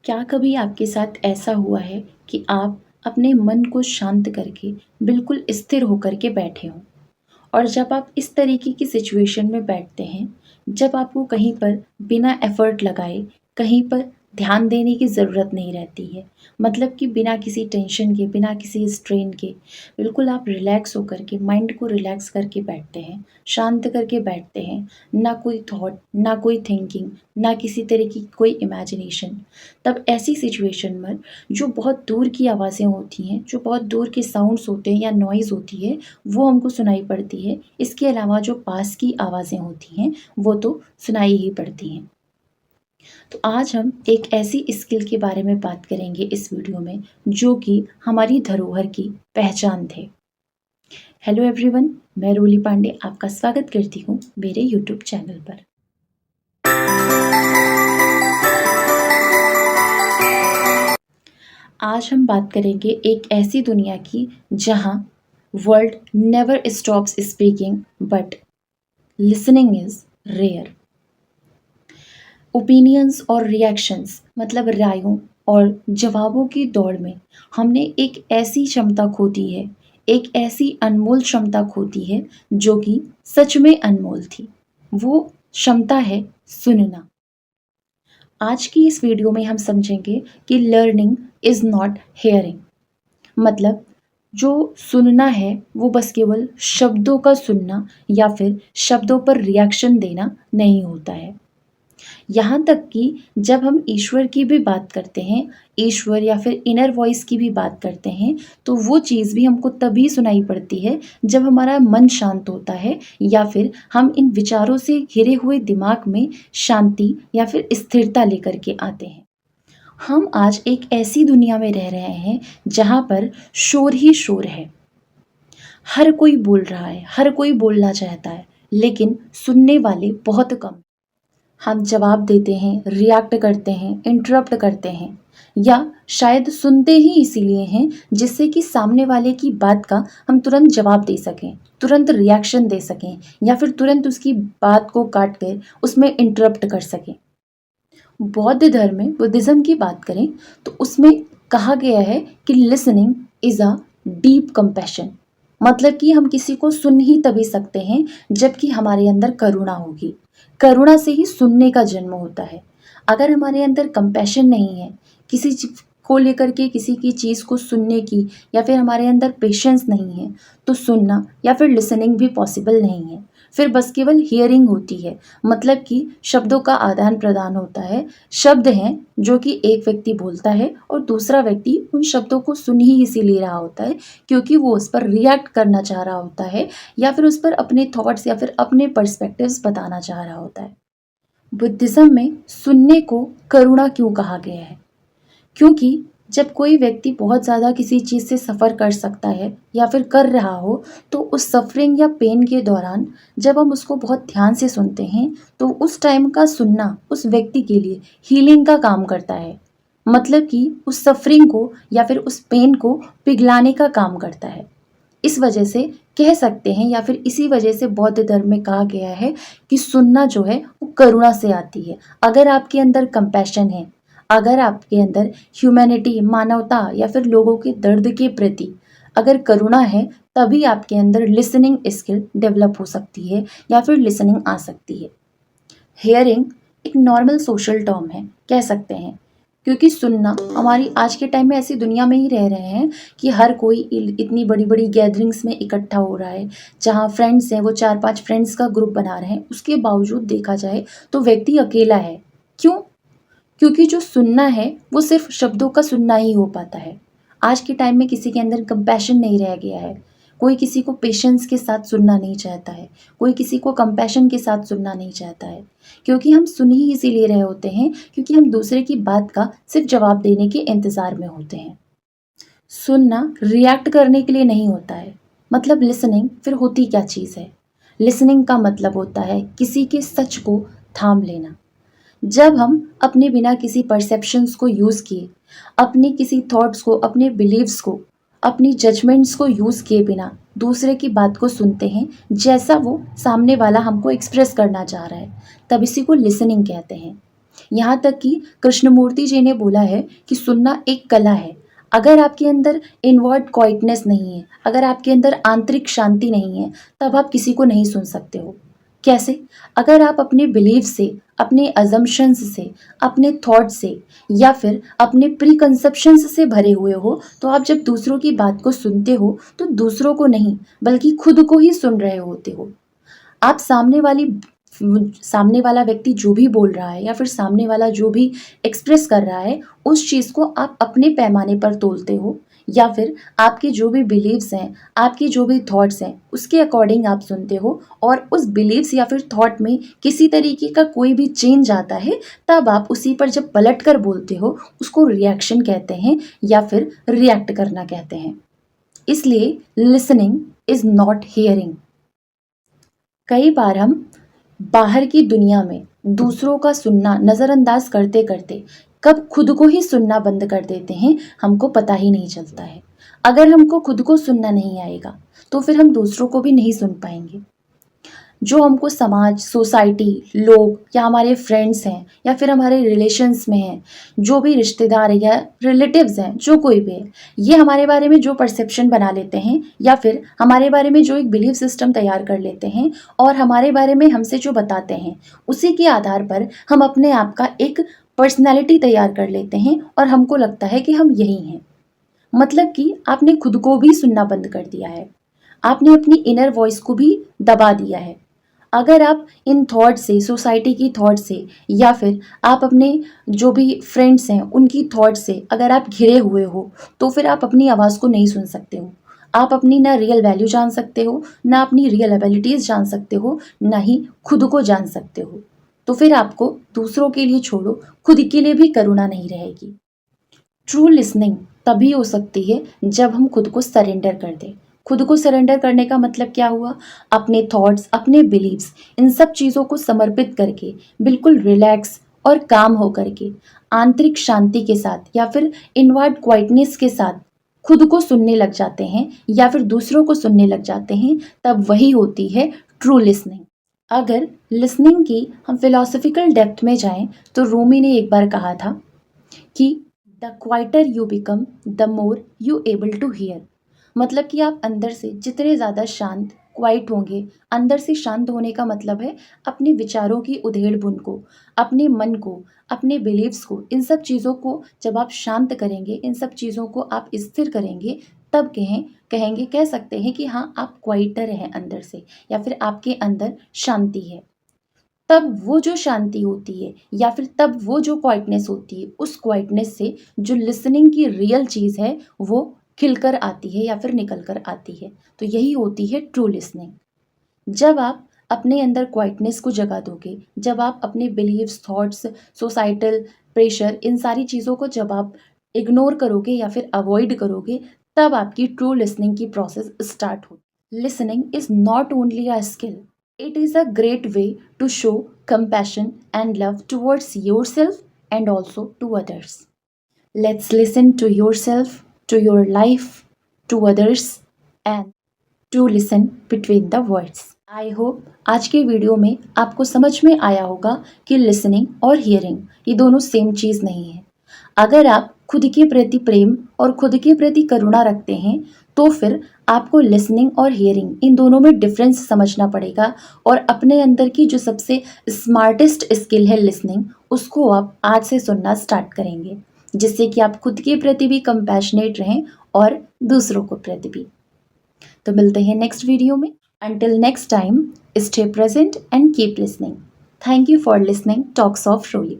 क्या कभी आपके साथ ऐसा हुआ है कि आप अपने मन को शांत करके बिल्कुल स्थिर होकर के बैठे हों और जब आप इस तरीके की सिचुएशन में बैठते हैं, जब आपको कहीं पर बिना एफर्ट लगाए कहीं पर ध्यान देने की ज़रूरत नहीं रहती है, मतलब कि बिना किसी टेंशन के, बिना किसी स्ट्रेन के, बिल्कुल आप रिलैक्स होकर के माइंड को रिलैक्स करके बैठते हैं, शांत करके बैठते हैं, ना कोई थॉट, ना कोई थिंकिंग, ना किसी तरह की कोई इमेजिनेशन। तब ऐसी सिचुएशन में जो बहुत दूर की आवाज़ें होती हैं, जो बहुत दूर के साउंड्स होते हैं या नॉइज़ होती है, वो हमको सुनाई पड़ती है। इसके अलावा जो पास की आवाज़ें होती हैं, वो तो सुनाई ही पड़ती हैं। तो आज हम एक ऐसी स्किल के बारे में बात करेंगे इस वीडियो में, जो कि हमारी धरोहर की पहचान थे। हेलो एवरीवन, मैं रोली पांडे आपका स्वागत करती हूँ मेरे यूट्यूब चैनल पर। आज हम बात करेंगे एक ऐसी दुनिया की जहाँ world never stops speaking but listening is rare. Opinions और रिएक्शंस मतलब रायों और जवाबों की दौड़ में हमने एक ऐसी क्षमता खो दी है, एक ऐसी अनमोल क्षमता खो दी है जो कि सच में अनमोल थी। वो क्षमता है सुनना। आज की इस वीडियो में हम समझेंगे कि लर्निंग इज़ नॉट हेयरिंग, मतलब जो सुनना है वो बस केवल शब्दों का सुनना या फिर शब्दों पर रिएक्शन देना नहीं होता है। यहाँ तक कि जब हम ईश्वर की भी बात करते हैं, ईश्वर या फिर इनर वॉइस की भी बात करते हैं, तो वो चीज़ भी हमको तभी सुनाई पड़ती है जब हमारा मन शांत होता है या फिर हम इन विचारों से घिरे हुए दिमाग में शांति या फिर स्थिरता लेकर के आते हैं। हम आज एक ऐसी दुनिया में रह रहे हैं जहाँ पर शोर ही शोर है। हर कोई बोल रहा है, हर कोई बोलना चाहता है, लेकिन सुनने वाले बहुत कम। हम जवाब देते हैं, रिएक्ट करते हैं, इंटरप्ट करते हैं या शायद सुनते ही इसीलिए हैं जिससे कि सामने वाले की बात का हम तुरंत जवाब दे सकें, तुरंत रिएक्शन दे सकें या फिर तुरंत उसकी बात को काट कर उसमें इंटरप्ट कर सकें। बौद्ध धर्म में बुद्धिज़्म की बात करें तो उसमें कहा गया है कि listening is a deep compassion, मतलब कि हम किसी को सुन ही तभी सकते हैं जबकि हमारे अंदर करुणा होगी। करुणा से ही सुनने का जन्म होता है। अगर हमारे अंदर कंपैशन नहीं है, किसी चीज़ को लेकर के किसी की चीज़ को सुनने की या फिर हमारे अंदर पेशेंस नहीं है, तो सुनना या फिर लिसनिंग भी पॉसिबल नहीं है। फिर बस केवल हियरिंग होती है, मतलब कि शब्दों का आदान प्रदान होता है। शब्द हैं जो कि एक व्यक्ति बोलता है और दूसरा व्यक्ति उन शब्दों को सुन ही इसीलिए रहा होता है क्योंकि वो उस पर रिएक्ट करना चाह रहा होता है या फिर उस पर अपने थॉट्स या फिर अपने पर्सपेक्टिव्स बताना चाह रहा होता है। बुद्धिज्म में सुनने को करुणा क्यों कहा गया है? क्योंकि जब कोई व्यक्ति बहुत ज़्यादा किसी चीज़ से सफ़र कर सकता है या फिर कर रहा हो, तो उस सफ़रिंग या पेन के दौरान जब हम उसको बहुत ध्यान से सुनते हैं, तो उस टाइम का सुनना उस व्यक्ति के लिए हीलिंग का काम करता है। मतलब कि उस सफ़रिंग को या फिर उस पेन को पिघलाने का काम करता है। इस वजह से कह सकते हैं या फिर इसी वजह से बौद्ध धर्म में कहा गया है कि सुनना जो है वो करुणा से आती है। अगर आपके अंदर कंपैशन है, अगर आपके अंदर ह्यूमैनिटी, मानवता या फिर लोगों के दर्द के प्रति अगर करुणा है, तभी आपके अंदर लिसनिंग स्किल डेवलप हो सकती है या फिर लिसनिंग आ सकती है। हेयरिंग एक नॉर्मल सोशल टर्म है, कह सकते हैं, क्योंकि सुनना हमारी आज के टाइम में ऐसी दुनिया में ही रह रहे हैं कि हर कोई इतनी बड़ी बड़ी गैदरिंग्स में इकट्ठा हो रहा है, जहाँ फ्रेंड्स हैं वो 4-5 फ्रेंड्स का ग्रुप बना रहे हैं, उसके बावजूद देखा जाए तो व्यक्ति अकेला है। क्यों? क्योंकि जो सुनना है वो सिर्फ शब्दों का सुनना ही हो पाता है। आज के टाइम में किसी के अंदर कंपैशन नहीं रह गया है। कोई किसी को पेशेंस के साथ सुनना नहीं चाहता है, कोई किसी को कंपैशन के साथ सुनना नहीं चाहता है, क्योंकि हम सुन ही इसीलिए रहे होते हैं क्योंकि हम दूसरे की बात का सिर्फ जवाब देने के इंतज़ार में होते हैं। सुनना रिएक्ट करने के लिए नहीं होता है। मतलब लिसनिंग फिर होती क्या चीज़ है? लिसनिंग का मतलब होता है किसी के सच को थाम लेना। जब हम अपने बिना किसी परसेप्शंस को यूज़ किए, अपने किसी थॉट्स को, अपने बिलीव्स को, अपनी जजमेंट्स को यूज़ किए बिना दूसरे की बात को सुनते हैं, जैसा वो सामने वाला हमको एक्सप्रेस करना चाह रहा है, तब इसी को लिसनिंग कहते हैं। यहाँ तक कि कृष्णमूर्ति जी ने बोला है कि सुनना एक कला है। अगर आपके अंदर इनवर्ड क्वाइटनेस नहीं है, अगर आपके अंदर आंतरिक शांति नहीं है, तब आप किसी को नहीं सुन सकते हो। कैसे? अगर आप अपने बिलीफ से, अपने अजम्पशंस से, अपने थॉट से या फिर अपने प्रीकंसेप्शंस से भरे हुए हो, तो आप जब दूसरों की बात को सुनते हो तो दूसरों को नहीं बल्कि खुद को ही सुन रहे होते हो। आप सामने वाला व्यक्ति जो भी बोल रहा है या फिर सामने वाला जो भी एक्सप्रेस कर रहा है, उस चीज़ को आप अपने पैमाने पर तोलते हो या फिर आपके जो भी बिलीव्स हैं, आपके जो भी थॉट्स हैं, उसके अकॉर्डिंग आप सुनते हो और उस बिलीव्स या फिर थॉट में किसी तरीके का कोई भी चेंज आता है, तब आप उसी पर जब पलट कर बोलते हो, उसको रिएक्शन कहते हैं या फिर रिएक्ट करना कहते हैं। इसलिए लिसनिंग इज़ नॉट हियरिंग। कई बार हम बाहर की दुनिया में दूसरों का सुनना नज़रअंदाज करते करते कब खुद को ही सुनना बंद कर देते हैं, हमको पता ही नहीं चलता है। अगर हमको खुद को सुनना नहीं आएगा तो फिर हम दूसरों को भी नहीं सुन पाएंगे। जो हमको समाज, सोसाइटी, लोग या हमारे फ्रेंड्स हैं या फिर हमारे रिलेशंस में हैं, जो भी रिश्तेदार या रिलेटिव्स हैं, जो कोई भी है, ये हमारे बारे में जो परसेप्शन बना लेते हैं या फिर हमारे बारे में जो एक बिलीफ सिस्टम तैयार कर लेते हैं और हमारे बारे में हमसे जो बताते हैं, उसी के आधार पर हम अपने आप का एक पर्सनैलिटी तैयार कर लेते हैं और हमको लगता है कि हम यही हैं। मतलब कि आपने खुद को भी सुनना बंद कर दिया है। आपने अपनी इनर वॉइस को भी दबा दिया है। अगर आप इन थॉट से, सोसाइटी की थॉट से या फिर आप अपने जो भी फ्रेंड्स हैं उनकी थॉट से अगर आप घिरे हुए हो, तो फिर आप अपनी आवाज़ को नहीं सुन सकते हो। आप अपनी ना रियल वैल्यू जान सकते हो, ना अपनी रियल एबिलिटीज़ जान सकते हो, ना ही खुद को जान सकते हो। तो फिर आपको दूसरों के लिए छोड़ो, खुद के लिए भी करुणा नहीं रहेगी। ट्रू लिसनिंग तभी हो सकती है जब हम खुद को सरेंडर कर दें। खुद को सरेंडर करने का मतलब क्या हुआ? अपने थॉट्स, अपने बिलीव्स, इन सब चीज़ों को समर्पित करके बिल्कुल रिलैक्स और काम होकर के आंतरिक शांति के साथ या फिर इनवर्ड क्वाइटनेस के साथ खुद को सुनने लग जाते हैं या फिर दूसरों को सुनने लग जाते हैं, तब वही होती है ट्रू लिसनिंग। अगर लिसनिंग की हम फिलोसफिकल डेप्थ में जाएं तो रूमी ने एक बार कहा था कि the quieter you become the more you able to hear. मतलब कि आप अंदर से जितने ज़्यादा शांत, क्वाइट होंगे, अंदर से शांत होने का मतलब है अपने विचारों की उधेड़-बुन को, अपने मन को, अपने बिलीव्स को, इन सब चीज़ों को जब आप शांत करेंगे, इन सब चीज़ों को आप स्थिर करेंगे, तब कह सकते हैं कि हाँ, आप क्वाइटर हैं अंदर से या फिर आपके अंदर शांति है। तब वो जो शांति होती है या फिर तब वो जो क्वाइटनेस होती है, उस क्वाइटनेस से जो लिसनिंग की रियल चीज़ है, वो खिलकर आती है या फिर निकल कर आती है। तो यही होती है ट्रू लिसनिंग। जब आप अपने अंदर क्वाइटनेस को जगा दोगे, जब आप अपने बिलीव्स, थॉट्स, सोसाइटल प्रेशर, इन सारी चीज़ों को जब आप इग्नोर करोगे या फिर अवॉइड करोगे, तब आपकी ट्रू लिसनिंग की प्रोसेस स्टार्ट हो। Listening is not only a skill, it is a great way to show compassion and love towards yourself and also to others. Let's listen to yourself, to your life, to others and to listen between the words. I hope आज के video में आपको समझ में आया होगा कि listening और हियरिंग ये दोनों सेम चीज़ नहीं है। अगर आप खुद के प्रति प्रेम और खुद के प्रति करुणा रखते हैं, तो फिर आपको लिसनिंग और हियरिंग इन दोनों में डिफरेंस समझना पड़ेगा और अपने अंदर की जो सबसे स्मार्टेस्ट स्किल है लिसनिंग, उसको आप आज से सुनना स्टार्ट करेंगे, जिससे कि आप खुद के प्रति भी कंपैशनेट रहें और दूसरों को प्रति भी। तो मिलते हैं नेक्स्ट वीडियो में। Until next time, stay present and keep listening. Thank you for listening talks of Roli.